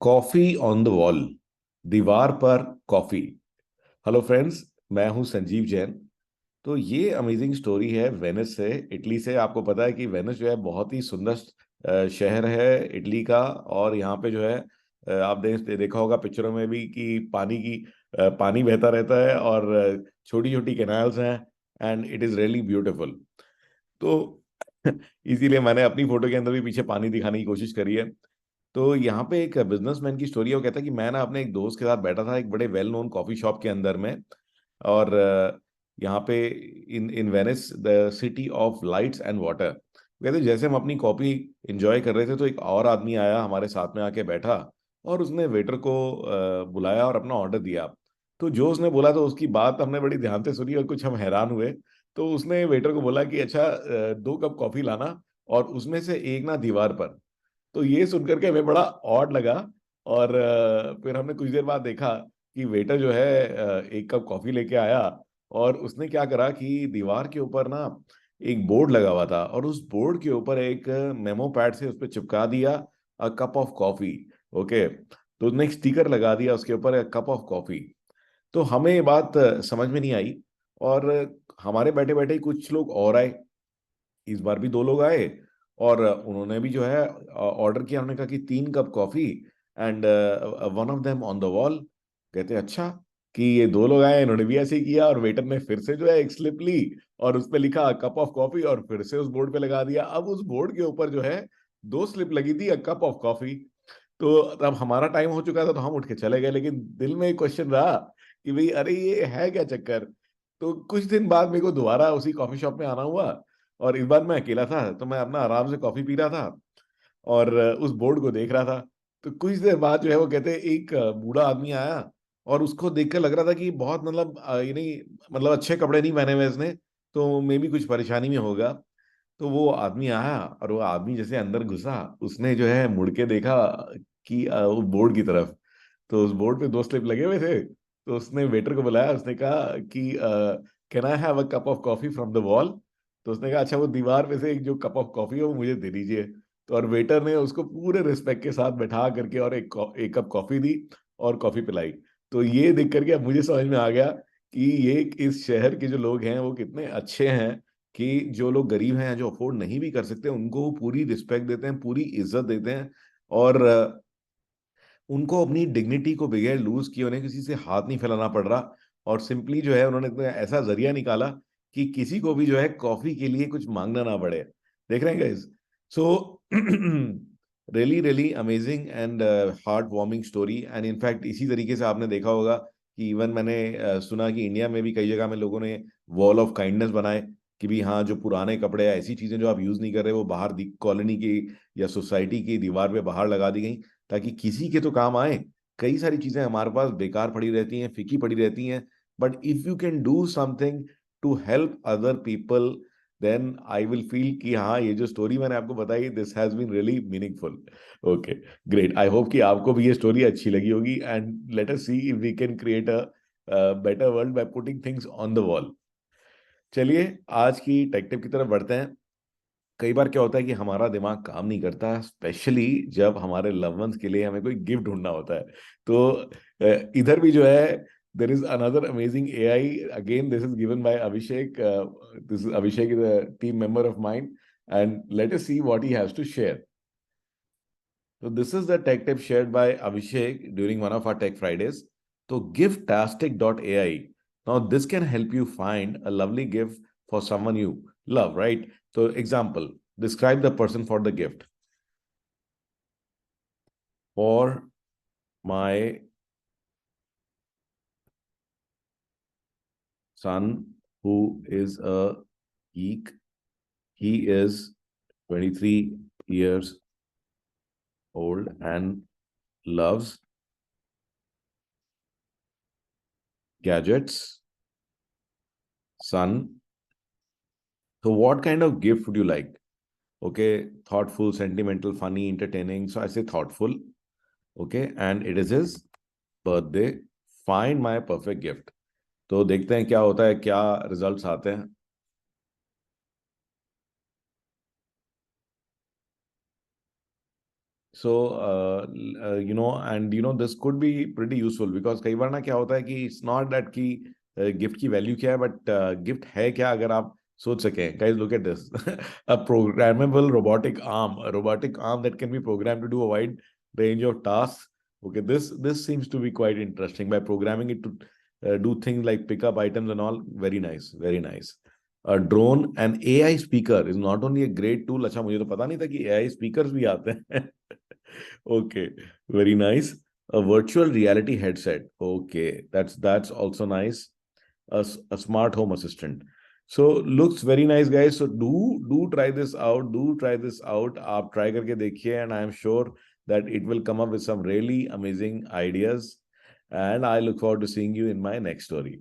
Coffee on the wall, दीवार पर coffee. Hello friends, मैं हूं संजीव जैन। तो ये अमेजिंग स्टोरी है वेनिस से, इटली से। आपको पता है कि वेनिस जो है बहुत ही सुंदर शहर है इटली का। और यहाँ पे जो है आप देखा होगा पिक्चरों में भी कि पानी बहता रहता है और छोटी छोटी कैनाल्स हैं। And it is really beautiful. तो इसीलिए मैंने अपनी फोटो के अंदर भी पीछे पानी दिखाने की कोशिश करी है। तो यहाँ पे एक बिजनेसमैन की स्टोरी है। वो कहता है कि मैं ना अपने एक दोस्त के साथ बैठा था एक बड़े वेल नोन कॉफी शॉप के अंदर में। और यहाँ पे in in Venice the city of lights and water, कहते हैं जैसे हम अपनी कॉफी एंजॉय कर रहे थे तो एक और आदमी आया हमारे साथ में आके बैठा। और उसने वेटर को बुलाया और अपना ऑर्डर दिया। तो जो उसने बोला तो उसकी बात हमने बड़ी ध्यान से सुनी और कुछ हम हैरान हुए। तो उसने वेटर को बोला कि अच्छा, 2 कप कॉफी लाना और उसमें से एक ना दीवार पर। तो ये सुनकर के हमें बड़ा ऑड लगा। और फिर हमने कुछ देर बाद देखा कि वेटर जो है 1 कप कॉफी लेके आया। और उसने क्या करा कि दीवार के ऊपर ना एक बोर्ड लगा हुआ था और उस बोर्ड के ऊपर एक मेमो पैड से उस पर चिपका दिया a cup of coffee. Okay. तो उसने एक स्टिकर लगा दिया उसके ऊपर, अ कप ऑफ कॉफी। तो हमें ये बात समझ में नहीं आई। और हमारे बैठे बैठे ही कुछ लोग और आए। इस बार भी 2 लोग आए और उन्होंने भी जो है ऑर्डर किया। उन्होंने कहा कि 3 cup coffee and one of them on the wall. कहते हैं अच्छा, कि ये 2 लोग आए, इन्होंने भी ऐसे ही किया और वेटर ने फिर से जो है एक स्लिप ली और उस पे लिखा कप ऑफ कॉफी और फिर से उस बोर्ड पे लगा दिया। अब उस बोर्ड के ऊपर जो है 2 स्लिप लगी थी, अ कप ऑफ कॉफी। तो अब हमारा टाइम हो चुका था तो हम उठ के चले गए, लेकिन दिल में एक क्वेश्चन रहा कि भाई अरे ये है क्या चक्कर। तो कुछ दिन बाद मेरे को दोबारा उसी कॉफी शॉप में आना हुआ। और इस बार मैं अकेला था तो मैं अपना आराम से कॉफी पी रहा था और उस बोर्ड को देख रहा था। तो कुछ देर बाद जो है वो कहते हैं एक बूढ़ा आदमी आया और उसको देखकर लग रहा था कि बहुत मतलब ये नहीं, मतलब अच्छे कपड़े नहीं पहने हुए इसने, तो मे भी कुछ परेशानी में होगा। तो वो आदमी आया और वो आदमी जैसे अंदर घुसा, उसने जो है मुड़ के देखा कि उस बोर्ड की तरफ। तो उस बोर्ड पे 2 स्लिप लगे हुए थे। तो उसने वेटर को बुलाया, उसने कहा कि can I have a cup of coffee from the wall. तो उसने कहा अच्छा, वो दीवार में से एक जो कप ऑफ कॉफी है वो मुझे दे दीजिए। तो और वेटर ने उसको पूरे रिस्पेक्ट के साथ बैठा करके और एक कप कॉफी दी और कॉफी पिलाई। तो ये देख करके अब मुझे समझ में आ गया कि ये इस शहर के जो लोग हैं वो कितने अच्छे हैं। कि जो लोग गरीब हैं, जो अफोर्ड नहीं भी कर सकते, उनको वो पूरी रिस्पेक्ट देते हैं, पूरी इज्जत देते हैं। और उनको अपनी डिग्निटी को बगैर लूज किए उन्हें किसी से हाथ नहीं फैलाना पड़ रहा। और सिंपली जो है उन्होंने इतना ऐसा जरिया निकाला कि किसी को भी जो है कॉफी के लिए कुछ मांगना ना पड़े। देख रहे हैं guys. So really really amazing and heart warming story. And in fact इसी तरीके से आपने देखा होगा कि इवन मैंने सुना कि इंडिया में भी कई जगह में लोगों ने वॉल ऑफ काइंडनेस बनाए कि भी हाँ, जो पुराने कपड़े या ऐसी चीजें जो आप यूज नहीं कर रहे वो बाहर कॉलोनी की या सोसाइटी की दीवार पे बाहर लगा दी गई, ताकि किसी के तो काम आए। कई सारी चीजें हमारे पास बेकार पड़ी रहती हैं, फीकी पड़ी रहती हैं। But if you can do something to help other people, then I will feel कि हाँ, ये जो स्टोरी मैंने आपको बताई, this has been really meaningful. Okay, great. I hope कि आपको भी ये स्टोरी अच्छी लगी होगी। And let us see if we can create a better world by putting things on the wall. चलिए आज की टेक टिप की तरफ बढ़ते हैं। कई बार क्या होता है कि हमारा दिमाग काम नहीं करता, स्पेशली जब हमारे लव वंस के लिए हमें कोई गिफ्ट ढूंढना होता है। तो इधर भी जो है there is another amazing AI. Again this is given by Abhishek. This Abhishek is a team member of mind and let us see what he has to share. So this is the tech tip shared by Abhishek during one of our Tech Fridays. So gifttastic.ai. Now this can help you find a lovely gift for someone you love, right? So example, describe the person for the gift. For my son who is a geek, he is 23 years old and loves gadgets. Son. So what kind of gift would you like? Okay, thoughtful, sentimental, funny, entertaining. So I say thoughtful. Okay, and it is his birthday. Find my perfect gift. तो देखते हैं क्या होता है, क्या results आते हैं। So this could be pretty useful, because कई बार ना क्या होता है कि इट्स नॉट दैट कि गिफ्ट की वैल्यू क्या है, बट गिफ्ट है क्या, अगर आप सोच सकें. Guys look at this, a programmable robotic arm that can be programmed to do a wide range of tasks. Okay, this seems to be quite interesting by programming it to do things like pick up items and all. Very nice, very nice. A drone and AI speaker is not only a great tool. अच्छा, मुझे तो पता नहीं था कि AI speakers भी आते हैं. Okay, very nice. A virtual reality headset. Okay, that's also nice. A smart home assistant. So looks very nice, guys. So do try this out. Do try this out. आप try करके देखिए, and I am sure that it will come up with some really amazing ideas. And I look forward to seeing you in my next story.